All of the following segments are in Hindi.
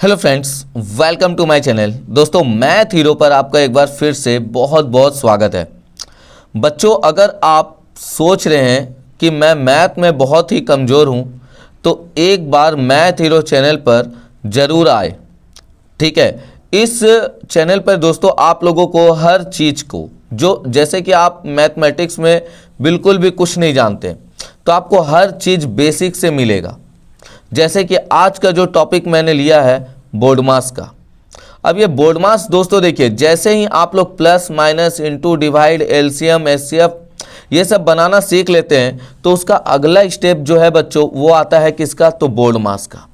Hello friends, welcome to my channel. दोस्तों, मैथ हीरो पर आपका एक बार फिर से बहुत बहुत स्वागत है। बच्चों, अगर आप सोच रहे हैं कि मैं मैथ में बहुत ही कमज़ोर हूं, तो एक बार मैथ हीरो चैनल पर ज़रूर आए। ठीक है, इस चैनल पर दोस्तों आप लोगों को हर चीज़ को जैसे कि आप मैथमेटिक्स में बिल्कुल भी कुछ नहीं जानते, तो आपको हर चीज़ बेसिक से मिलेगा। जैसे कि आज का जो टॉपिक मैंने लिया है बोर्ड मास का। अब ये बोर्ड मास दोस्तों देखिए, जैसे ही आप लोग plus minus into divide LCM HCF ये सब बनाना सीख लेते हैं, तो उसका अगला स्टेप जो है बच्चों वो आता है किसका, तो बोर्ड मास का।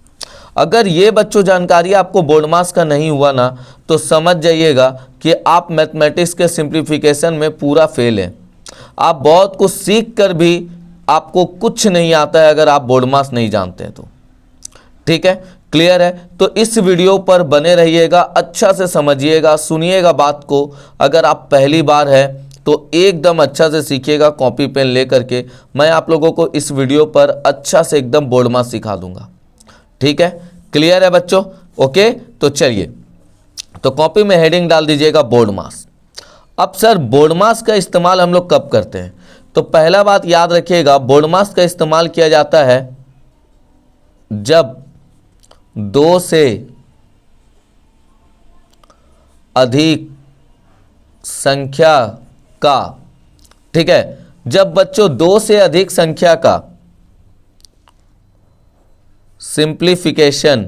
अगर ये बच्चों जानकारी आपको बोर्ड मास का नहीं हुआ ना, तो समझ जाइएगा कि आप मैथमेटिक्स के सिंप्लीफिकेशन में पूरा फेल हैं। आप बहुत कुछ सीख कर भी आपको कुछ नहीं आता है अगर आप बोर्ड मास नहीं जानते हैं तो। ठीक है, क्लियर है? तो इस वीडियो पर बने रहिएगा, अच्छा से समझिएगा, सुनिएगा बात को। अगर आप पहली बार है तो एकदम अच्छा से सीखिएगा, कॉपी पेन लेकर के। मैं आप लोगों को इस वीडियो पर अच्छा से एकदम बोर्ड मास सिखा दूंगा। ठीक है, क्लियर है बच्चों? ओके, तो चलिए, तो कॉपी में हेडिंग डाल दीजिएगा बोर्ड मास। अब सर, बोर्ड मास का इस्तेमाल हम लोग कब करते हैं? तो पहला बात याद रखिएगा, बोर्ड मास का इस्तेमाल किया जाता है जब दो से अधिक संख्या का, ठीक है, जब बच्चों दो से अधिक संख्या का सिंप्लीफिकेशन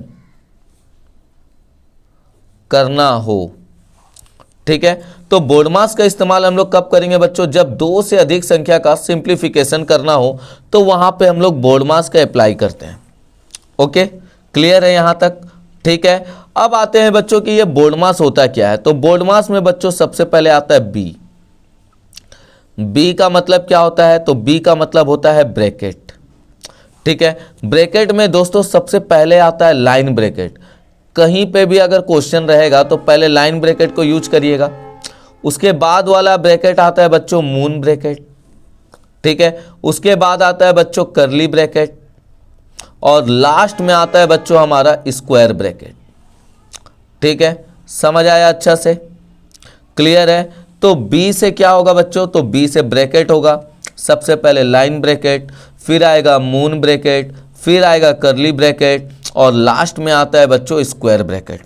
करना हो। ठीक है, तो बोर्ड मास का इस्तेमाल हम लोग कब करेंगे बच्चों? जब दो से अधिक संख्या का सिंप्लीफिकेशन करना हो, तो वहां पे हम लोग बोर्ड मास का अप्लाई करते हैं। ओके, क्लियर है यहां तक? ठीक है, अब आते हैं बच्चों कि ये बोर्ड मास होता क्या है। तो बोर्ड मास में बच्चों सबसे पहले आता है बी। बी का मतलब क्या होता है? तो बी का मतलब होता है ब्रैकेट। ठीक है, ब्रैकेट में दोस्तों सबसे पहले आता है लाइन ब्रैकेट। कहीं पे भी अगर क्वेश्चन रहेगा तो पहले लाइन ब्रैकेट को यूज करिएगा। उसके बाद वाला ब्रैकेट आता है बच्चों मून ब्रैकेट। ठीक है, उसके बाद आता है बच्चों करली ब्रैकेट, और लास्ट में आता है बच्चों हमारा स्क्वायर ब्रैकेट। ठीक है, समझ आया अच्छा से? क्लियर है? तो बी से क्या होगा बच्चों? तो बी से ब्रैकेट होगा। सबसे पहले लाइन ब्रैकेट, फिर आएगा मून ब्रैकेट, फिर आएगा करली ब्रैकेट, और लास्ट में आता है बच्चों स्क्वायर ब्रैकेट।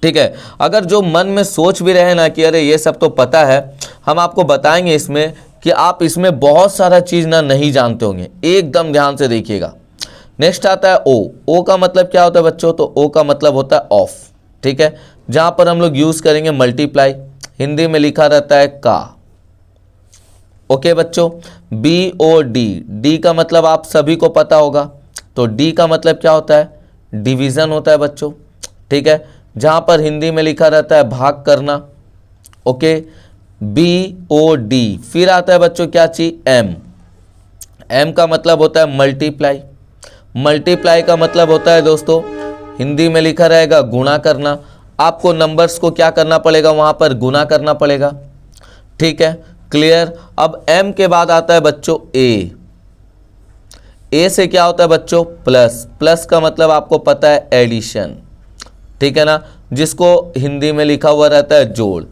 ठीक है, अगर जो मन में सोच भी रहे ना कि अरे ये सब तो पता है, हम आपको बताएंगे इसमें कि आप इसमें बहुत सारा चीज़ ना नहीं जानते होंगे। एकदम ध्यान से देखिएगा। नेक्स्ट आता है ओ। ओ का मतलब क्या होता है बच्चों? तो ओ का मतलब होता है ऑफ। ठीक है, जहां पर हम लोग यूज करेंगे मल्टीप्लाई। हिंदी में लिखा रहता है का। ओके बच्चों, बी ओ डी। डी का मतलब आप सभी को पता होगा। तो डी का मतलब क्या होता है? डिवीजन होता है बच्चों। ठीक है, जहां पर हिंदी में लिखा रहता है भाग करना। Okay, B O D. फिर आता है बच्चों क्या चीज? एम। एम का मतलब होता है मल्टीप्लाई। मल्टीप्लाई का मतलब होता है दोस्तों, हिंदी में लिखा रहेगा गुणा करना। आपको नंबर्स को क्या करना पड़ेगा? वहां पर गुणा करना पड़ेगा। ठीक है, क्लियर? अब एम के बाद आता है बच्चों ए। ए से क्या होता है बच्चों? प्लस। प्लस का मतलब आपको पता है एडिशन। ठीक है ना, जिसको हिंदी में लिखा हुआ रहता है जोड़।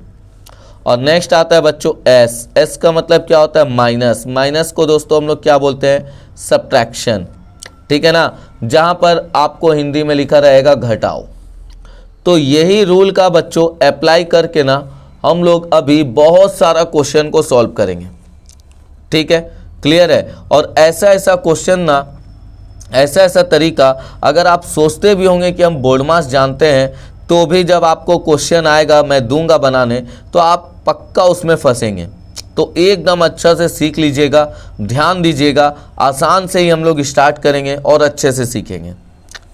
और नेक्स्ट आता है बच्चों एस। एस का मतलब क्या होता है? माइनस। माइनस को दोस्तों हम लोग क्या बोलते हैं? सब्ट्रैक्शन। ठीक है ना, जहां पर आपको हिंदी में लिखा रहेगा घटाओ। तो यही रूल का बच्चों अप्लाई करके ना हम लोग अभी बहुत सारा क्वेश्चन को सॉल्व करेंगे। ठीक है, क्लियर है? और ऐसा ऐसा क्वेश्चन ना, ऐसा ऐसा तरीका, अगर आप सोचते भी होंगे कि हम बोर्ड मास जानते हैं, तो भी जब आपको क्वेश्चन आएगा मैं दूंगा बनाने, तो आप पक्का उसमें फंसेंगे। तो एकदम अच्छा से सीख लीजिएगा, ध्यान दीजिएगा। आसान से ही हम लोग स्टार्ट करेंगे और अच्छे से सीखेंगे।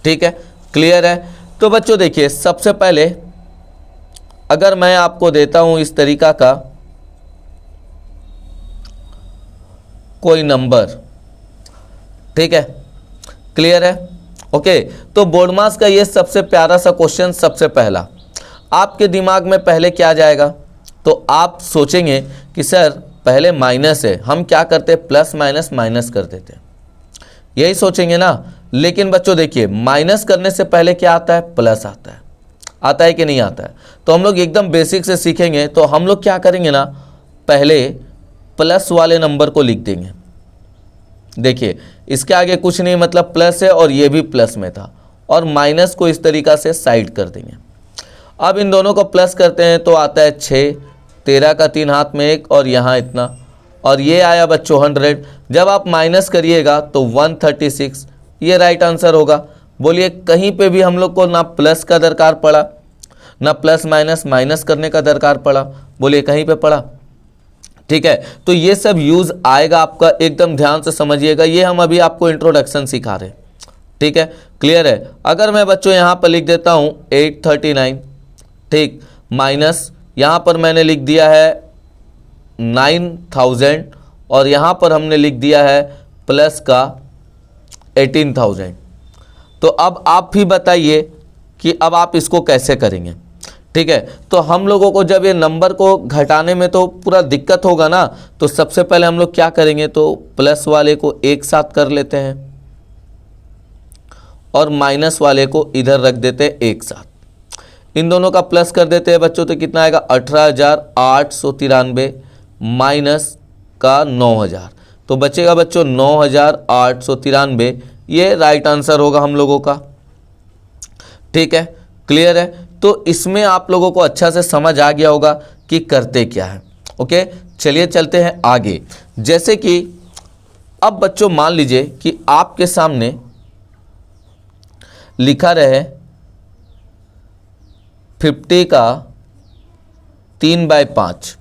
ठीक है, क्लियर है? तो बच्चों देखिए, सबसे पहले अगर मैं आपको देता हूं इस तरीका का कोई नंबर, ठीक है, क्लियर है? ओके, तो बोर्ड मास का ये सबसे प्यारा सा क्वेश्चन, सबसे पहला आपके दिमाग में पहले क्या जाएगा? तो आप सोचेंगे कि सर पहले माइनस है, हम क्या करते? प्लस माइनस माइनस कर देते। यही सोचेंगे ना। लेकिन बच्चों देखिए माइनस करने से पहले क्या आता है, प्लस आता है कि नहीं आता है। तो हम लोग एकदम बेसिक से सीखेंगे। तो हम लोग क्या करेंगे ना, पहले प्लस वाले नंबर को लिख देंगे। देखिए इसके आगे कुछ नहीं, मतलब प्लस है और ये भी प्लस में था, और माइनस को इस तरीक़ा से साइड कर देंगे। अब इन दोनों को प्लस करते हैं तो आता है 6, 13 का 3 हाथ में 1 और यहाँ इतना, और ये आया बच्चों 100। जब आप माइनस करिएगा तो 136, ये राइट आंसर होगा। बोलिए कहीं पे भी हम लोग को ना प्लस का दरकार पड़ा, ना प्लस माइनस करने का दरकार पड़ा, बोलिए कहीं पे पड़ा। ठीक है, तो ये सब यूज आएगा आपका, एकदम ध्यान से समझिएगा। ये हम अभी आपको इंट्रोडक्शन सिखा रहे हैं। ठीक है, क्लियर है। अगर मैं बच्चों यहाँ पर लिख देता हूँ 839, ठीक, माइनस यहाँ पर मैंने लिख दिया है 9000, और यहाँ पर हमने लिख दिया है प्लस का 18000। तो अब आप ही बताइए कि अब आप इसको कैसे करेंगे। ठीक है, तो हम लोगों को जब ये नंबर को घटाने में तो पूरा दिक्कत होगा ना, तो सबसे पहले हम लोग क्या करेंगे, तो प्लस वाले को एक साथ कर लेते हैं और माइनस वाले को इधर रख देते हैं एक साथ। इन दोनों का प्लस कर देते हैं बच्चों, तो कितना आएगा 18893 माइनस का 9000, तो बचेगा बच्चों 9893। ये राइट आंसर होगा हम लोगों का। ठीक है, क्लियर है। तो इसमें आप लोगों को अच्छा से समझ आ गया होगा कि करते क्या है। ओके, चलिए चलते हैं आगे। जैसे कि अब बच्चों मान लीजिए कि आपके सामने लिखा रहे 50 का 3/5।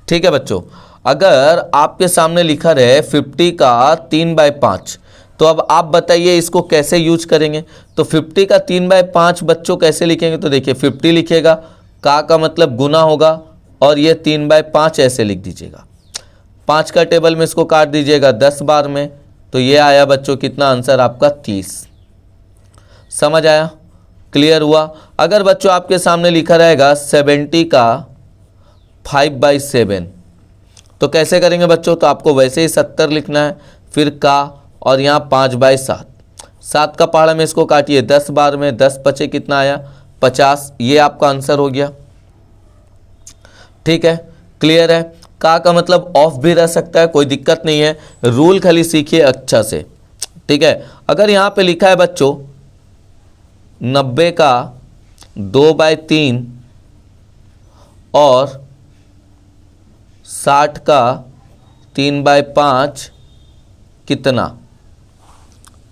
ठीक है बच्चों, अगर आपके सामने लिखा रहे 50 का 3/5, तो अब आप बताइए इसको कैसे यूज करेंगे। तो 50 का 3/5 बच्चों कैसे लिखेंगे, तो देखिए 50 लिखेगा, का मतलब गुना होगा, और ये 3/5 ऐसे लिख दीजिएगा। 5 का टेबल में इसको काट दीजिएगा 10 बार में, तो ये आया बच्चों कितना आंसर आपका 30। समझ आया, क्लियर हुआ। अगर बच्चों आपके सामने लिखा रहेगा 70 का 5/7, तो कैसे करेंगे बच्चों, तो आपको वैसे ही 70 लिखना है, फिर का, और यहाँ 5/7, 7 का पहाड़ा में इसको काटिए 10 बार में, 10 पचे कितना आया 50, ये आपका आंसर हो गया। ठीक है, क्लियर है। का मतलब ऑफ भी रह सकता है, कोई दिक्कत नहीं है, रूल खाली सीखिए अच्छा से। ठीक है, अगर यहाँ पे लिखा है बच्चों 90 का 2/3 और 60 का 3/5 कितना।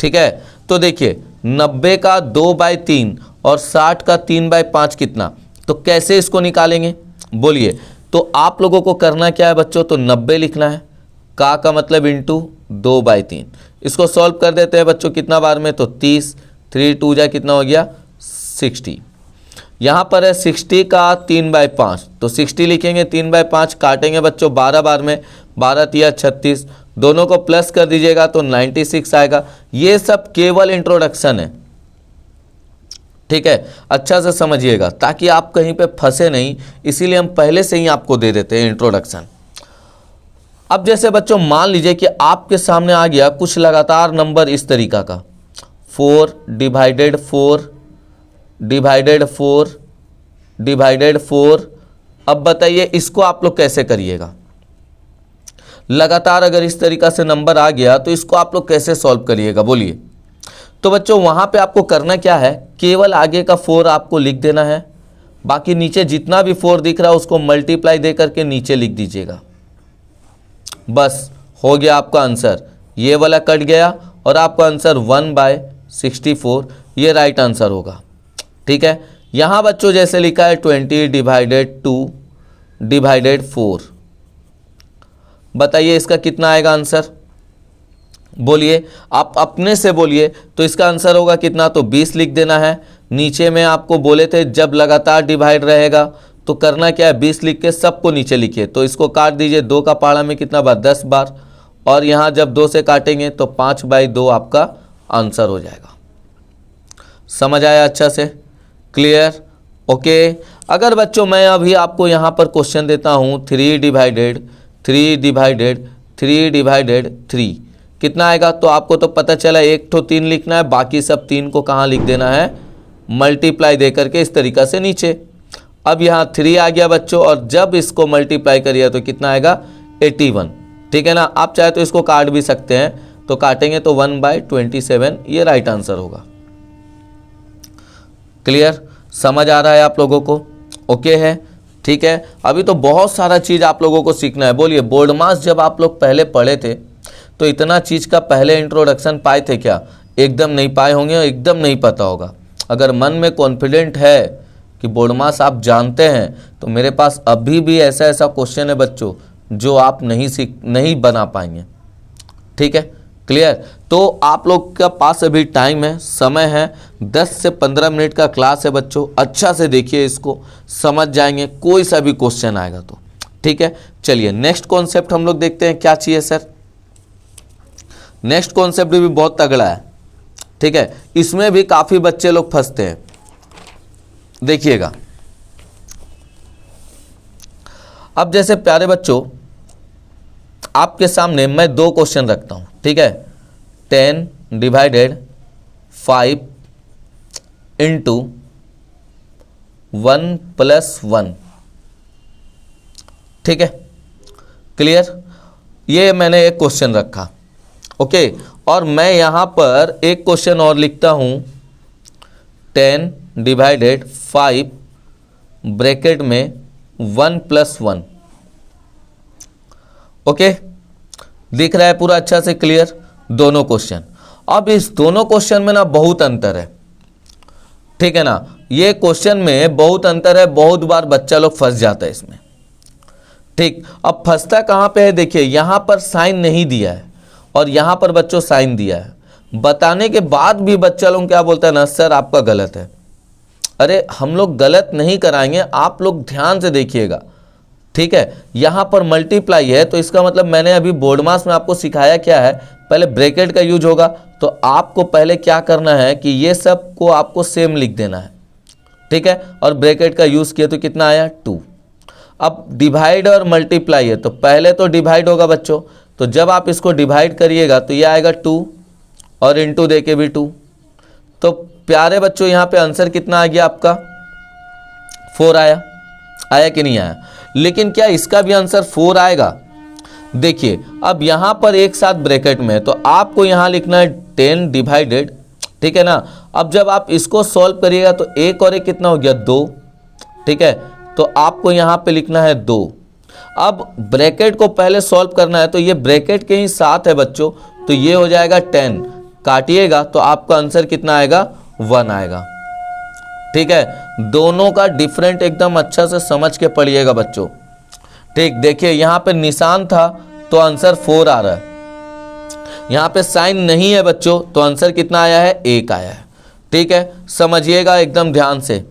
ठीक है, तो देखिए 90 का 2/3 और 60 का 3/5 कितना, तो कैसे इसको निकालेंगे बोलिए। तो आप लोगों को करना क्या है बच्चों, तो 90 लिखना है, का मतलब इंटू 2/3। इसको सॉल्व कर देते हैं बच्चों कितना बार में, तो 30, 3 2 जा कितना हो गया 60। यहाँ पर है 60 का 3/5, तो 60 लिखेंगे, 3/5 काटेंगे बच्चों 12 बार में, 12 तिया 36, दोनों को प्लस कर दीजिएगा तो 96 आएगा। ये सब केवल इंट्रोडक्शन है। ठीक है, अच्छा से समझिएगा ताकि आप कहीं पे फंसे नहीं, इसीलिए हम पहले से ही आपको दे देते हैं इंट्रोडक्शन। अब जैसे बच्चों मान लीजिए कि आपके सामने आ गया कुछ लगातार नंबर इस तरीका का, 4 डिवाइडेड 4 डिवाइडेड 4 डिवाइडेड 4। अब बताइए इसको आप लोग कैसे करिएगा। लगातार अगर इस तरीका से नंबर आ गया तो इसको आप लोग कैसे सॉल्व करिएगा बोलिए। तो बच्चों वहां पे आपको करना क्या है, केवल आगे का 4 आपको लिख देना है, बाकी नीचे जितना भी 4 दिख रहा है उसको मल्टीप्लाई दे करके नीचे लिख दीजिएगा, बस हो गया आपका आंसर। ये वाला कट गया और आपका आंसर 1/64, ये राइट आंसर होगा। ठीक है, यहां बच्चों जैसे लिखा है 20 डिवाइडेड 2 डिवाइडेड 4, बताइए इसका कितना आएगा आंसर बोलिए, आप अपने से बोलिए। तो इसका आंसर होगा कितना, तो 20 लिख देना है। नीचे में आपको बोले थे जब लगातार डिवाइड रहेगा तो करना क्या है, 20 लिख के सबको नीचे लिखिए। तो इसको काट दीजिए, 2 का पहाड़ा में कितना बार 10 बार, और यहाँ जब 2 से काटेंगे तो 5/2 आपका आंसर हो जाएगा। समझ आया अच्छा से, क्लियर, ओके। अगर बच्चों मैं अभी आपको यहाँ पर क्वेश्चन देता हूँ 3 डिवाइडेड 3 डिवाइडेड 3 डिवाइडेड 3, कितना आएगा, तो आपको तो पता चला एक तो 3 लिखना है, बाकी सब 3 को कहाँ लिख देना है, मल्टीप्लाई दे करके इस तरीका से नीचे। अब यहाँ 3 आ गया बच्चों, और जब इसको मल्टीप्लाई करिए तो कितना आएगा 81, ठीक है ना। आप चाहे तो इसको काट भी सकते हैं, तो काटेंगे तो 1/27 ये राइट आंसर होगा। क्लियर, समझ आ रहा है आप लोगों को, ओके है, ठीक है। अभी तो बहुत सारा चीज़ आप लोगों को सीखना है। बोलिए, बोर्ड मास जब आप लोग पहले पढ़े थे तो इतना चीज़ का पहले इंट्रोडक्शन पाए थे क्या? एकदम नहीं पाए होंगे, एकदम नहीं पता होगा। अगर मन में कॉन्फिडेंट है कि बोर्ड मास आप जानते हैं, तो मेरे पास अभी भी ऐसा ऐसा क्वेश्चन है बच्चों जो आप नहीं बना पाएंगे, ठीक है। क्लियर, तो आप लोग का पास अभी टाइम है, समय है, 10 से 15 मिनट का क्लास है बच्चों। अच्छा से देखिए, इसको समझ जाएंगे कोई सा भी क्वेश्चन आएगा तो, ठीक है। चलिए नेक्स्ट कॉन्सेप्ट हम लोग देखते हैं, क्या चाहिए सर। नेक्स्ट कॉन्सेप्ट भी बहुत तगड़ा है, ठीक है। इसमें भी काफी बच्चे लोग फंसते हैं, देखिएगा। अब जैसे प्यारे बच्चों, आपके सामने मैं 2 क्वेश्चन रखता हूं, ठीक है। 10 डिवाइडेड 5 इंटू 1 + 1, ठीक है। क्लियर, ये मैंने एक क्वेश्चन रखा, ओके। और मैं यहां पर एक क्वेश्चन और लिखता हूं, 10 डिवाइडेड 5 ब्रैकेट में 1 + 1, ओके। दिख रहा है पूरा अच्छा से, क्लियर दोनों क्वेश्चन। अब इस दोनों क्वेश्चन में ना बहुत अंतर है, ठीक है ना। ये क्वेश्चन में बहुत अंतर है, बहुत बार बच्चा लोग फंस जाता है इसमें, ठीक। अब फंसता कहां पे है, देखिए यहां पर साइन नहीं दिया है और यहां पर बच्चों साइन दिया है। बताने के बाद भी बच्चा लोग क्या बोलता है ना, सर आपका गलत है। अरे हम लोग गलत नहीं कराएंगे, आप लोग ध्यान से देखिएगा, ठीक है। यहां पर मल्टीप्लाई है, तो इसका मतलब मैंने अभी बोर्ड मास में आपको सिखाया क्या है, पहले ब्रैकेट का यूज होगा। तो आपको पहले क्या करना है कि ये सब को आपको सेम लिख देना है, ठीक है। और ब्रैकेट का यूज किया तो कितना आया 2। अब डिवाइड और मल्टीप्लाई है, तो पहले तो डिवाइड होगा बच्चों, तो जब आप इसको डिवाइड करिएगा तो ये आएगा 2 और इंटू दे के भी 2। तो प्यारे बच्चों यहाँ पे आंसर कितना आ गया आपका 4 आया कि नहीं आया। लेकिन क्या इसका भी आंसर 4 आएगा? देखिए अब यहां पर एक साथ ब्रैकेट में है, तो आपको यहां लिखना है 10 डिवाइडेड, ठीक है ना। अब जब आप इसको सॉल्व करिएगा तो 1 और 1 कितना हो गया 2, ठीक है। तो आपको यहां पे लिखना है 2। अब ब्रैकेट को पहले सॉल्व करना है, तो ये ब्रैकेट के ही साथ है बच्चों, तो ये हो जाएगा 10, काटिएगा तो आपका आंसर कितना आएगा 1 आएगा, ठीक है। दोनों का डिफरेंट एकदम अच्छा से समझ के पढ़िएगा बच्चों, ठीक। देखिए यहां पे निशान था तो आंसर 4 आ रहा है, यहां पे साइन नहीं है बच्चों, तो आंसर कितना आया है 1 आया है, ठीक है। समझिएगा एकदम ध्यान से,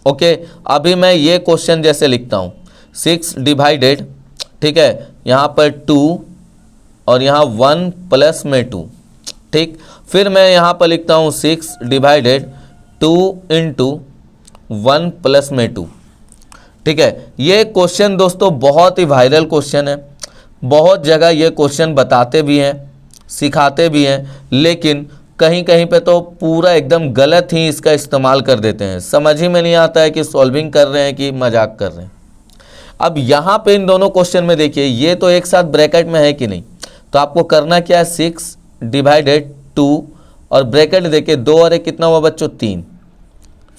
ओके। अभी मैं ये क्वेश्चन जैसे लिखता हूं 6 डिवाइडेड, ठीक है, यहां पर 2 और यहां 1 प्लस में 2, ठीक। फिर मैं यहां पर लिखता हूं 6 डिवाइडेड 2 इंटू 1 प्लस में 2, ठीक है। ये क्वेश्चन दोस्तों बहुत ही वायरल क्वेश्चन है, बहुत जगह ये क्वेश्चन बताते भी हैं, सिखाते भी हैं, लेकिन कहीं कहीं पे तो पूरा एकदम गलत ही इसका इस्तेमाल कर देते हैं। समझ ही में नहीं आता है कि सॉल्विंग कर रहे हैं कि मजाक कर रहे हैं। अब यहाँ पे इन दोनों क्वेश्चन में देखिए ये तो एक साथ ब्रैकेट में है कि नहीं, तो आपको करना क्या है 6 डिवाइडेड 2 और ब्रैकेट देखिए 2 और 1 कितना हुआ बच्चों 3।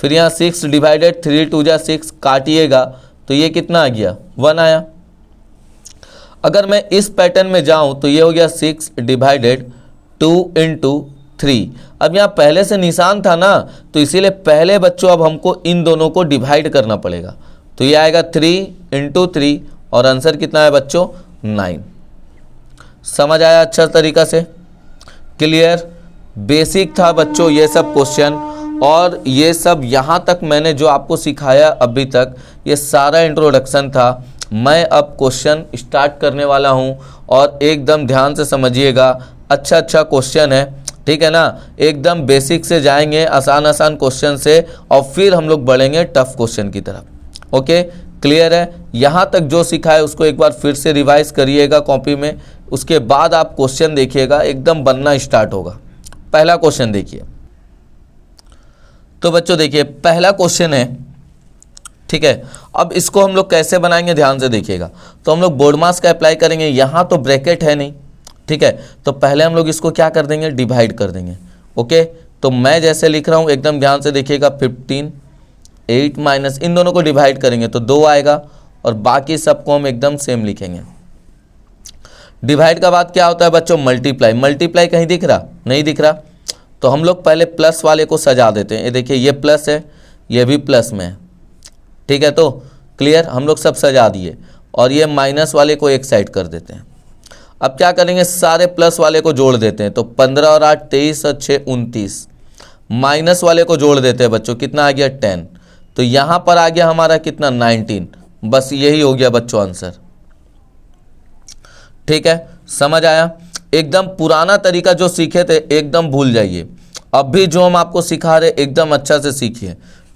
फिर यहाँ 6 डिवाइडेड 3 2 जा 6, काटिएगा तो ये कितना आ गया 1 आया। अगर मैं इस पैटर्न में जाऊं तो ये हो गया 6 डिवाइडेड 2 इंटू 3। अब यहाँ पहले से निशान था ना, तो इसीलिए पहले बच्चों अब हमको इन दोनों को डिवाइड करना पड़ेगा, तो ये आएगा 3 इंटू 3 और आंसर कितना है बच्चों 9। समझ आया अच्छा तरीका से, क्लियर। बेसिक था बच्चों ये सब क्वेश्चन, और ये सब यहाँ तक मैंने जो आपको सिखाया अभी तक ये सारा इंट्रोडक्शन था। मैं अब क्वेश्चन स्टार्ट करने वाला हूँ और एकदम ध्यान से समझिएगा, अच्छा अच्छा क्वेश्चन है, ठीक है ना। एकदम बेसिक से जाएंगे, आसान आसान क्वेश्चन से, और फिर हम लोग बढ़ेंगे टफ क्वेश्चन की तरफ, ओके। क्लियर है? यहाँ तक जो सीखा है उसको एक बार फिर से रिवाइज करिएगा कॉपी में, उसके बाद आप क्वेश्चन देखिएगा, एकदम बनना स्टार्ट होगा। पहला क्वेश्चन देखिए। तो बच्चों देखिए पहला क्वेश्चन है, ठीक है। अब इसको हम लोग कैसे बनाएंगे ध्यान से देखिएगा। तो हम लोग बोर्ड मास का अप्लाई करेंगे, यहाँ तो ब्रैकेट है नहीं, ठीक है। तो पहले हम लोग इसको क्या कर देंगे, डिवाइड कर देंगे। ओके, तो मैं जैसे लिख रहा हूँ एकदम ध्यान से देखिएगा, 15 8 माइनस इन दोनों को डिवाइड करेंगे तो 2 आएगा, और बाकी सबको हम एकदम सेम लिखेंगे। डिवाइड का बाद क्या होता है बच्चों, मल्टीप्लाई। मल्टीप्लाई कहीं दिख रहा, नहीं दिख रहा, तो हम लोग पहले प्लस वाले को सजा देते हैं। ये देखिए ये प्लस है, ये भी प्लस में है, ठीक है। तो क्लियर, हम लोग सब सजा दिए, और ये माइनस वाले को एक साइड कर देते हैं। अब क्या करेंगे, सारे प्लस वाले को जोड़ देते हैं। तो 15 और 8 23 और 6 29, माइनस वाले को जोड़ देते हैं बच्चों, कितना आ गया 10। तो यहाँ पर आ गया हमारा कितना 19। बस यही हो गया बच्चों आंसर, ठीक है। समझ आया? एकदम पुराना तरीका जो सीखे थे एकदम भूल जाइए, अब भी जो हम आपको सिखा रहे एकदम अच्छा से सीखिए,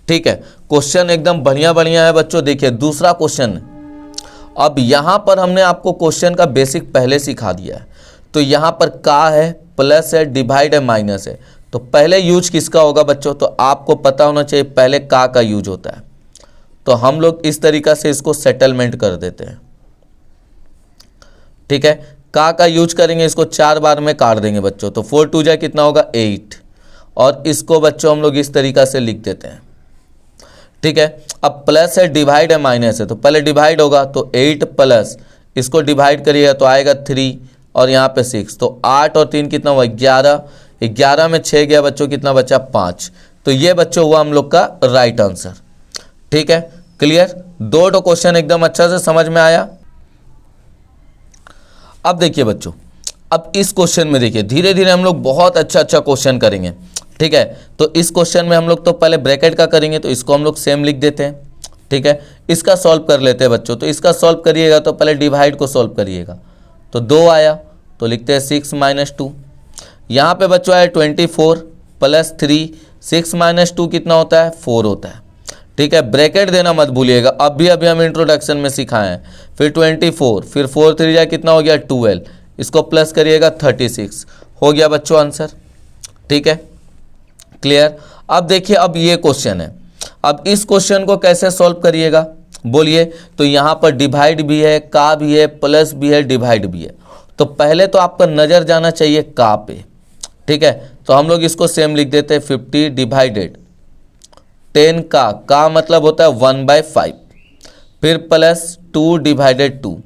ठीक है। क्वेश्चन एकदम बढ़िया बढ़िया है बच्चों। देखिए दूसरा क्वेश्चन, अब यहाँ पर हमने आपको क्वेश्चन का बेसिक पहले सिखा दिया है। तो यहाँ पर का है, प्लस है, डिवाइड है, माइनस है। तो पहले यूज किसका होगा बच्चों, तो आपको पता होना चाहिए पहले का यूज होता है। तो हम लोग इस तरीका से इसको सेटलमेंट कर देते हैं, ठीक है। का यूज करेंगे, इसको 4 बार में काट देंगे बच्चों। तो 4 2 जा कितना होगा 8, और इसको बच्चों हम लोग इस तरीका से लिख देते हैं, ठीक है। अब प्लस है, डिवाइड है, माइनस है, तो पहले डिवाइड होगा तो 8 प्लस इसको डिवाइड करिएगा तो आएगा 3, और यहाँ पे 6। तो 8 और 3 कितना हुआ 11, 11 में 6 गया बच्चों, कितना बचा 5। तो ये बच्चों हुआ हम लोग का राइट आंसर, ठीक है। क्लियर, दो क्वेश्चन एकदम अच्छा से समझ में आया। अब देखिए बच्चों, अब इस क्वेश्चन में देखिए धीरे धीरे हम लोग बहुत अच्छा क्वेश्चन करेंगे, ठीक है। तो इस क्वेश्चन में हम लोग तो पहले ब्रैकेट का करेंगे, तो इसको हम लोग सेम लिख देते हैं, ठीक है। इसका सॉल्व कर लेते हैं बच्चों। तो इसका सॉल्व करिएगा तो पहले डिवाइड को सॉल्व करिएगा। तो 2 आया, तो लिखते हैं 6 - 2। यहाँ पे बच्चों आया 24 प्लस 3, 6 - 2 कितना होता है 4 होता है, ठीक है। ब्रैकेट देना मत भूलिएगा, अभी हम इंट्रोडक्शन में सिखाए हैं। फिर 24, फिर 4 3 जा कितना हो गया 12, इसको प्लस करिएगा 36, हो गया बच्चों आंसर, ठीक है। क्लियर। अब देखिए, अब ये क्वेश्चन है, अब इस क्वेश्चन को कैसे सॉल्व करिएगा बोलिए। तो यहाँ पर डिवाइड भी है, का भी है, प्लस भी है, डिवाइड भी है। तो पहले तो आपका नज़र जाना चाहिए का पे, ठीक है। तो हम लोग इसको सेम लिख देते हैं, 50 डिवाइडेड 10 का मतलब होता है 1/5, फिर प्लस 2 डिवाइडेड 2।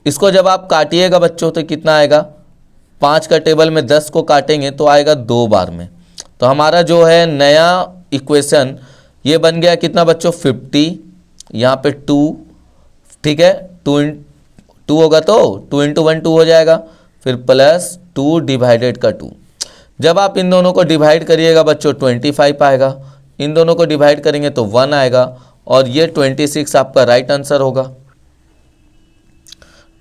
इसको जब आप काटिएगा बच्चों तो कितना आएगा, 5 का टेबल में 10 को काटेंगे तो आएगा 2 बार में। तो हमारा जो है नया इक्वेशन ये बन गया कितना बच्चों 50, यहाँ पे 2, ठीक है। 2 होगा तो 2 × 1 2 हो जाएगा, फिर प्लस 2 डिवाइडेड का 2। जब आप इन दोनों को डिवाइड करिएगा बच्चों 25 आएगा, इन दोनों को डिवाइड करेंगे तो 1 आएगा, और ये 26 आपका राइट आंसर होगा,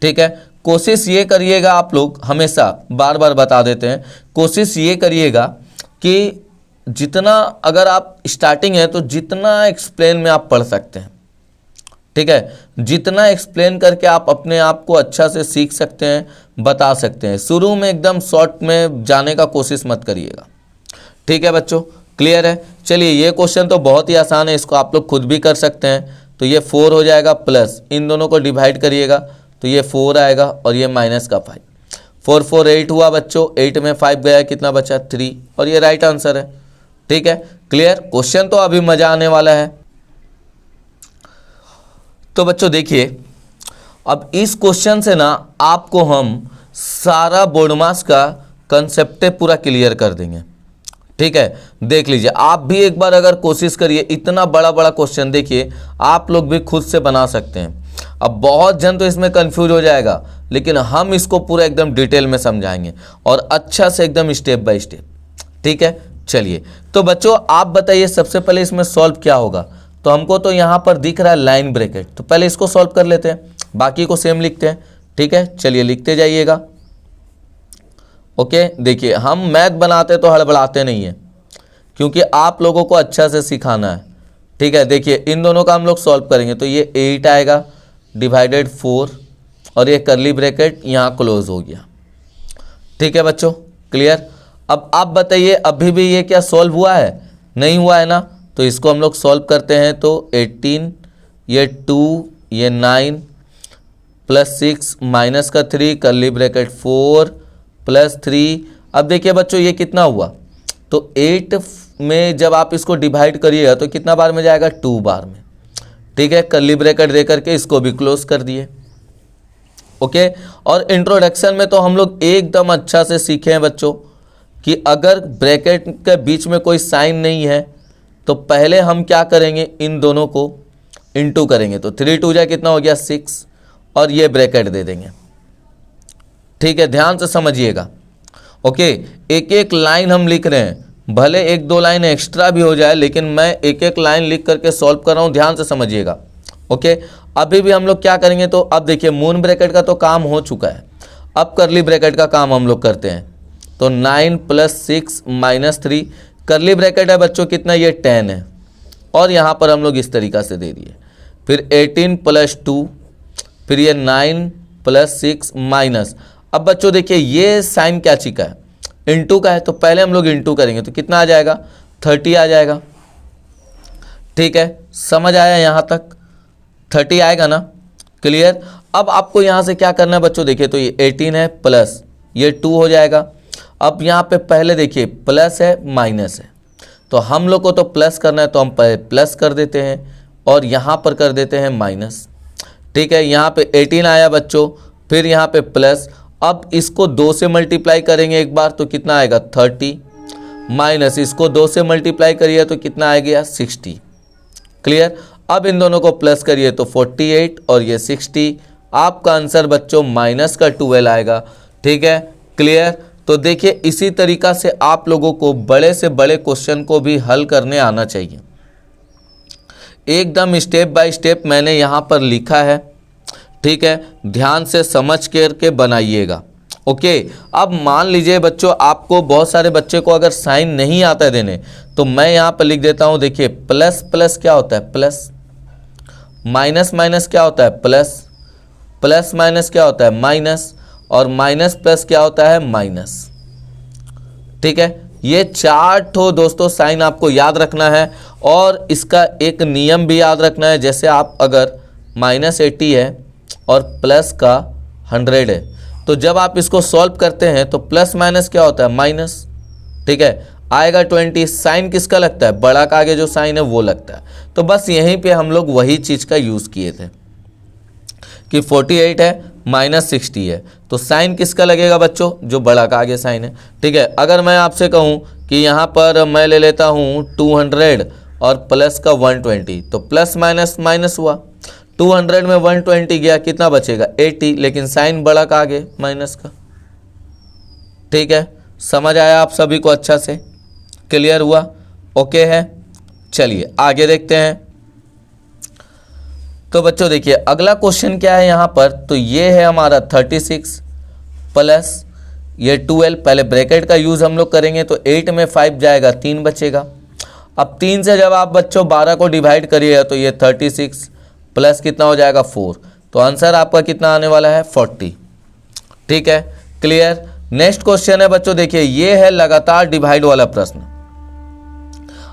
ठीक है। कोशिश ये करिएगा आप लोग, हमेशा बार बार बता देते हैं, कोशिश ये करिएगा कि जितना अगर आप स्टार्टिंग है तो जितना एक्सप्लेन में आप पढ़ सकते हैं, ठीक है। जितना एक्सप्लेन करके आप अपने आप को अच्छा से सीख सकते हैं, बता सकते हैं। शुरू में एकदम शॉर्ट में जाने का कोशिश मत करिएगा, ठीक है बच्चों। क्लियर है। चलिए ये क्वेश्चन तो बहुत ही आसान है, इसको आप लोग खुद भी कर सकते हैं। तो ये 4 हो जाएगा, प्लस इन दोनों को डिवाइड करिएगा तो ये 4 आएगा, और ये माइनस का 5। 4 4 8 हुआ बच्चों, 8 में 5 गया, कितना बचा 3, और ये राइट आंसर है, ठीक है। क्लियर। क्वेश्चन तो अभी मजा आने वाला है। तो बच्चों देखिए, अब इस क्वेश्चन से ना आपको हम सारा बोर्ड मास का कंसेप्ट पूरा क्लियर कर देंगे, ठीक है। देख लीजिए, आप भी एक बार अगर कोशिश करिए, इतना बड़ा बड़ा क्वेश्चन देखिए आप लोग भी खुद से बना सकते हैं। अब बहुत जन तो इसमें कंफ्यूज हो जाएगा, लेकिन हम इसको पूरा एकदम डिटेल में समझाएंगे, और अच्छा से एकदम स्टेप बाय स्टेप, ठीक है। चलिए, तो बच्चों आप बताइए सबसे पहले इसमें सॉल्व क्या होगा। तो हमको तो यहाँ पर दिख रहा है लाइन ब्रैकेट, तो पहले इसको सॉल्व कर लेते हैं, बाकी को सेम लिखते हैं, ठीक है। चलिए लिखते जाइएगा। ओके, देखिए हम मैथ बनाते तो हड़बड़ाते नहीं है, क्योंकि आप लोगों को अच्छा से सिखाना है, ठीक है, देखिए इन दोनों का हम लोग सॉल्व करेंगे तो ये 8 आएगा डिवाइडेड 4 और ये करली ब्रैकेट यहाँ क्लोज हो गया। ठीक है बच्चों, क्लियर। अब आप बताइए अभी भी ये क्या सॉल्व हुआ है? नहीं हुआ है ना, तो इसको हम लोग सॉल्व करते हैं। तो 18 ये 2 ये 9 प्लस 6 माइनस का 3 करली ब्रैकेट 4 प्लस 3। अब देखिए बच्चों ये कितना हुआ, तो 8 में जब आप इसको डिवाइड करिएगा तो कितना बार में जाएगा? 2 बार में। ठीक है, करली ब्रैकेट दे करके इसको भी क्लोज कर दिए। ओके, और इंट्रोडक्शन में तो हम लोग एकदम अच्छा से सीखे हैं बच्चों कि अगर ब्रैकेट के बीच में कोई साइन नहीं है तो पहले हम क्या करेंगे, इन दोनों को इनटू करेंगे। तो 3 2 जाए कितना हो गया? 6 और ये ब्रैकेट दे देंगे। ठीक है, ध्यान से समझिएगा। ओके, एक एक लाइन हम लिख रहे हैं, भले 1-2 लाइन एक्स्ट्रा भी हो जाए लेकिन मैं एक एक लाइन लिख करके सॉल्व कर रहा हूँ, ध्यान से समझिएगा। ओके, अभी भी हम लोग क्या करेंगे, तो अब देखिए मून ब्रैकेट का तो काम हो चुका है, अब करली ब्रैकेट का काम हम लोग करते हैं। तो 9 प्लस 6 माइनस 3 करली ब्रैकेट है बच्चों कितना? ये 10 है और यहाँ पर हम लोग इस तरीक़ा से दे दिए। फिर 18 प्लस 2 फिर ये 9 प्लस 6 माइनस। अब बच्चों देखिए ये साइन क्या चीज़ का है? इनटू का है, तो पहले हम लोग इनटू करेंगे तो कितना आ जाएगा? 30 आ जाएगा। ठीक है, समझ आया यहाँ तक? 30 आएगा ना, क्लियर। अब आपको यहाँ से क्या करना है बच्चों, देखिए तो ये 18 है प्लस ये 2 हो जाएगा। अब यहाँ पे पहले देखिए प्लस है माइनस है, तो हम लोग को तो प्लस करना है तो हम पहले प्लस कर देते हैं और यहाँ पर कर देते हैं माइनस। ठीक है, यहाँ पे 18 आया बच्चों, फिर यहाँ पे प्लस। अब इसको 2 से मल्टीप्लाई करेंगे एक बार तो कितना आएगा? 30 माइनस इसको 2 से मल्टीप्लाई करिए तो कितना आ गया? 60। क्लियर। अब इन दोनों को प्लस करिए तो 48 और ये 60। आपका आंसर बच्चों माइनस का 12 आएगा। ठीक है, क्लियर। तो देखिए इसी तरीका से आप लोगों को बड़े से बड़े क्वेश्चन को भी हल करने आना चाहिए। एकदम स्टेप बाय स्टेप मैंने यहाँ पर लिखा है। ठीक है, ध्यान से समझ करके बनाइएगा। ओके, अब मान लीजिए बच्चों आपको बहुत सारे बच्चे को अगर साइन नहीं आता है देने, तो मैं यहाँ पर लिख देता हूँ। देखिए प्लस प्लस क्या होता है? प्लस। माइनस माइनस क्या होता है? प्लस। प्लस माइनस क्या होता है? माइनस। और माइनस प्लस क्या होता है? माइनस। ठीक है, ये 4 ठो दोस्तों साइन आपको याद रखना है और इसका एक नियम भी याद रखना है। जैसे आप अगर -80 है और प्लस का 100 है, तो जब आप इसको सॉल्व करते हैं तो प्लस माइनस क्या होता है? माइनस। ठीक है, आएगा 20। साइन किसका लगता है? बड़ा का आगे जो साइन है वो लगता है। तो बस यहीं पे हम लोग वही चीज़ का यूज़ किए थे कि 48 है -60 है, तो साइन किसका लगेगा बच्चों? जो बड़ा का आगे साइन है। ठीक है, अगर मैं आपसे कहूँ कि यहाँ पर मैं ले लेता हूँ 200 और प्लस का 120, तो प्लस माइनस माइनस हुआ। 200 में 120 गया, कितना बचेगा? 80, लेकिन साइन बड़ा का आगे माइनस का। ठीक है, समझ आया आप सभी को अच्छा से? क्लियर हुआ? ओके है, चलिए आगे देखते हैं। तो बच्चों देखिए अगला क्वेश्चन क्या है यहाँ पर, तो ये है हमारा 36 प्लस ये 12। पहले ब्रैकेट का यूज़ हम लोग करेंगे तो 8 में 5 जाएगा, 3 बचेगा। अब 3 से जब आप बच्चों 12 को डिवाइड करिएगा तो ये 36 प्लस कितना हो जाएगा? 4। तो आंसर आपका कितना आने वाला है? 40। ठीक है, क्लियर। नेक्स्ट क्वेश्चन है बच्चों, देखिए ये है लगातार डिवाइड वाला प्रश्न।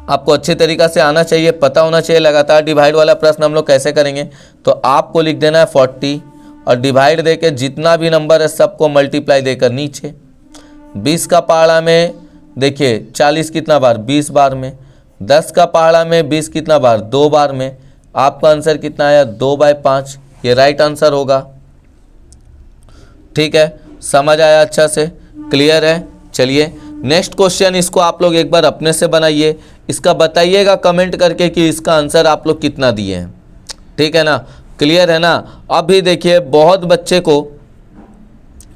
आपको अच्छे तरीक़ा से आना चाहिए, पता होना चाहिए लगातार डिवाइड वाला प्रश्न हम लोग कैसे करेंगे। तो आपको लिख देना है 40 और डिवाइड देके जितना भी नंबर है सबको मल्टीप्लाई देकर नीचे। 20 का पहाड़ा में देखिए 40 कितना बार? 20 बार में। 10 का पहाड़ा में 20 कितना बार? 2 बार में। आपका आंसर कितना आया? 2/5। ये राइट आंसर होगा। ठीक है, समझ आया अच्छा से? क्लियर है? चलिए नेक्स्ट क्वेश्चन, इसको आप लोग एक बार अपने से बनाइए, इसका बताइएगा कमेंट करके कि इसका आंसर आप लोग कितना दिए हैं। ठीक है ना, क्लियर है ना? अभी देखिए बहुत बच्चे को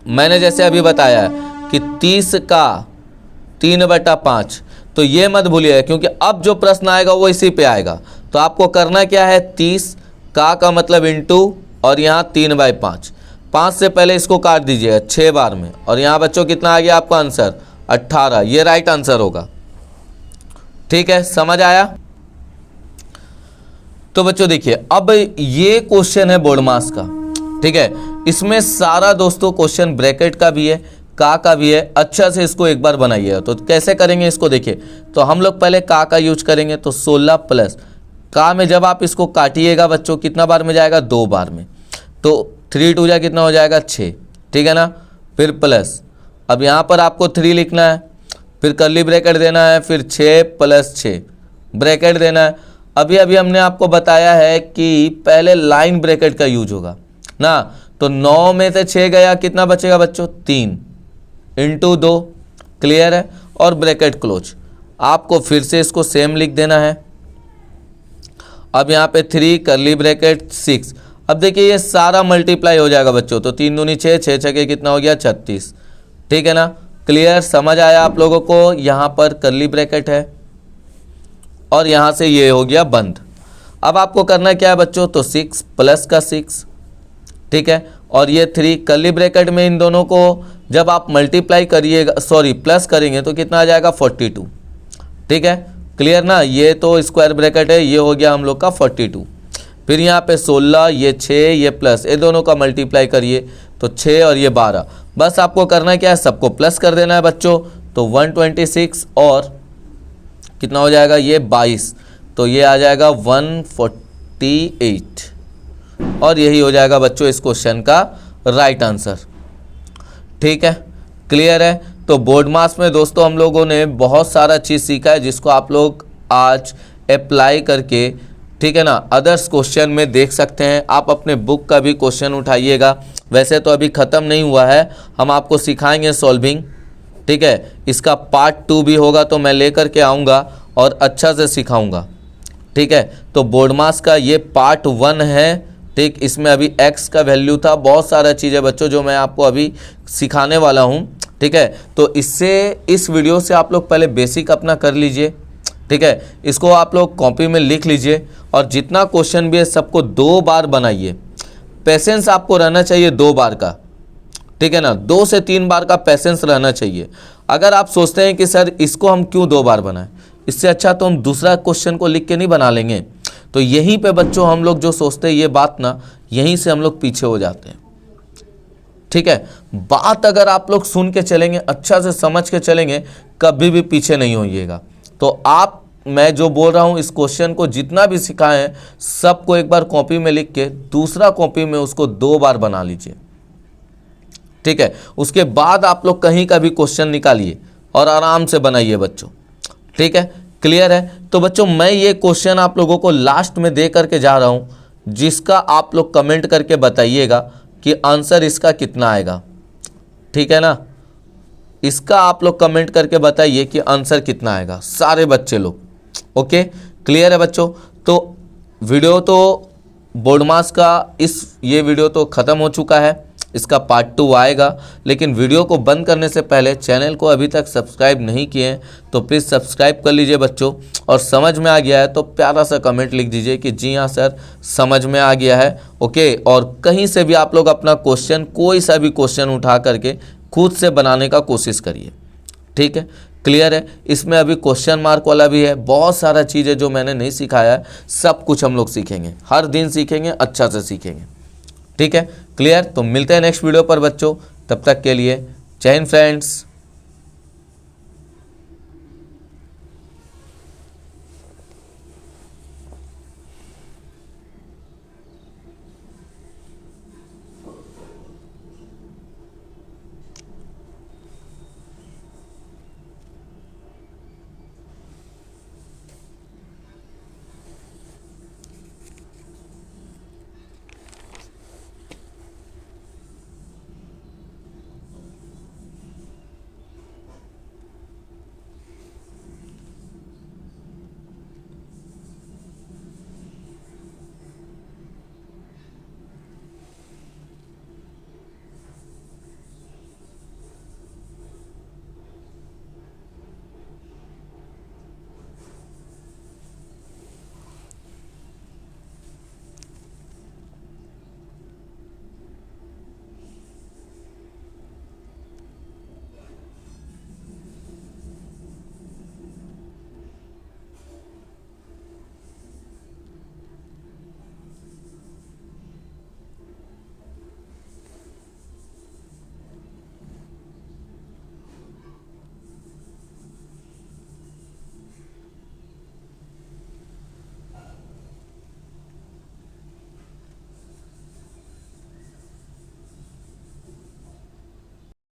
मैंने जैसे अभी बताया है कि 30 का 3/5, तो ये मत भूलिएगा क्योंकि अब जो प्रश्न आएगा वो इसी पे आएगा। तो आपको करना क्या है? 30 का मतलब इंटू और यहाँ 3/5। 5 से पहले इसको काट दीजिएगा 6 बार में और यहाँ बच्चों कितना आ गया आपका आंसर? 18। ये राइट आंसर होगा। ठीक है, समझ आया? तो बच्चों देखिए, अब ये क्वेश्चन है बोर्ड मास का, ठीक है। इसमें सारा दोस्तों क्वेश्चन ब्रैकेट का भी है, का भी है। अच्छा से इसको एक बार बनाइएगा। तो कैसे करेंगे इसको देखिए, तो हम लोग पहले का यूज करेंगे। तो 16 प्लस का में जब आप इसको काटिएगा बच्चों, कितना बार में जाएगा? 2 बार में। तो 3 2 जा कितना हो जाएगा? 6, ठीक है ना। फिर प्लस, अब यहाँ पर आपको 3 लिखना है, फिर कर्ली ब्रैकेट देना है, फिर 6 + 6 ब्रैकेट देना है। अभी हमने आपको बताया है कि पहले लाइन ब्रैकेट का यूज होगा ना। तो 9 में से 6 गया, कितना बचेगा बच्चों? 3 × 2, क्लियर है। और ब्रैकेट क्लोज। आपको फिर से इसको सेम लिख देना है। अब यहाँ पे 3 कर्ली ब्रैकेट 6। अब देखिए ये सारा मल्टीप्लाई हो जाएगा बच्चों। तो 3 दूनी 6, 6 छके कितना हो गया? 36, ठीक है ना। क्लियर, समझ आया आप लोगों को? यहाँ पर कर्ली ब्रैकेट है और यहाँ से ये हो गया बंद। अब आपको करना क्या है बच्चों? तो 6 प्लस का 6, ठीक है। और ये 3 कर्ली ब्रैकेट में इन दोनों को जब आप मल्टीप्लाई करिएगा, सॉरी प्लस करेंगे, तो कितना आ जाएगा? 42, ठीक है। क्लियर ना। ये तो स्क्वायर ब्रैकेट है, ये हो गया हम लोग का 42। फिर यहाँ पे 16, ये 6, ये प्लस, ये दोनों का मल्टीप्लाई करिए तो 6 और ये 12। बस आपको करना क्या है? सबको प्लस कर देना है बच्चों। तो 126 और कितना हो जाएगा? ये 22। तो ये आ जाएगा 148 और यही हो जाएगा बच्चों इस क्वेश्चन का राइट आंसर, ठीक है। क्लियर है। तो बोर्ड मास में दोस्तों हम लोगों ने बहुत सारा चीज़ सीखा है, जिसको आप लोग आज अप्लाई करके, ठीक है ना, अदर्स क्वेश्चन में देख सकते हैं। आप अपने बुक का भी क्वेश्चन उठाइएगा। वैसे तो अभी ख़त्म नहीं हुआ है, हम आपको सिखाएंगे सॉल्विंग, ठीक है। इसका पार्ट 2 भी होगा, तो मैं लेकर के आऊँगा और अच्छा से सिखाऊंगा, ठीक है। तो बोर्ड मास का ये पार्ट 1 है, ठीक। इसमें अभी x का वैल्यू था, बहुत सारा चीज़ें बच्चों जो मैं आपको अभी सिखाने वाला हूँ, ठीक है। तो इस वीडियो से आप लोग पहले बेसिक अपना कर लीजिए, ठीक है। इसको आप लोग कॉपी में लिख लीजिए और जितना क्वेश्चन भी है सबको 2 बार बनाइए। पेशेंस आपको रहना चाहिए 2 बार का, ठीक है ना। 2 से 3 बार का पेशेंस रहना चाहिए। अगर आप सोचते हैं कि सर इसको हम क्यों 2 बार बनाएं, इससे अच्छा तो हम दूसरा क्वेश्चन को लिख के नहीं बना लेंगे। तो यहीं पे बच्चों हम लोग जो सोचते हैं ये बात ना, यहीं से हम लोग पीछे हो जाते हैं, ठीक है। बात अगर आप लोग सुन के चलेंगे, अच्छा से समझ के चलेंगे, कभी भी पीछे नहीं होइएगा। तो आप, मैं जो बोल रहा हूँ, इस क्वेश्चन को जितना भी सिखाए हैं सबको एक बार कॉपी में लिख के दूसरा कॉपी में उसको 2 बार बना लीजिए, ठीक है। उसके बाद आप लोग कहीं का भी क्वेश्चन निकालिए और आराम से बनाइए बच्चों, ठीक है। क्लियर है। तो बच्चों मैं ये क्वेश्चन आप लोगों को लास्ट में दे करके जा रहा हूँ, जिसका आप लोग कमेंट करके बताइएगा कि आंसर इसका कितना आएगा, ठीक है ना। इसका आप लोग कमेंट करके बताइए कि आंसर कितना आएगा, सारे बच्चे लोग। ओके, क्लियर है बच्चों। तो वीडियो तो बोर्ड मास का ये वीडियो तो ख़त्म हो चुका है, इसका पार्ट 2 आएगा। लेकिन वीडियो को बंद करने से पहले चैनल को अभी तक सब्सक्राइब नहीं किए हैं तो प्लीज़ सब्सक्राइब कर लीजिए बच्चों। और समझ में आ गया है तो प्यारा सा कमेंट लिख दीजिए कि जी हाँ सर समझ में आ गया है। ओके, और कहीं से भी आप लोग अपना क्वेश्चन, कोई सा भी क्वेश्चन उठा करके खुद से बनाने का कोशिश करिए, ठीक है। क्लियर है। इसमें अभी क्वेश्चन मार्क वाला भी है, बहुत सारा चीज़ है जो मैंने नहीं सिखाया है, सब कुछ हम लोग सीखेंगे, हर दिन सीखेंगे, अच्छा से सीखेंगे, ठीक है। क्लियर। तो मिलते हैं नेक्स्ट वीडियो पर बच्चों, तब तक के लिए जय हिंद फ्रेंड्स।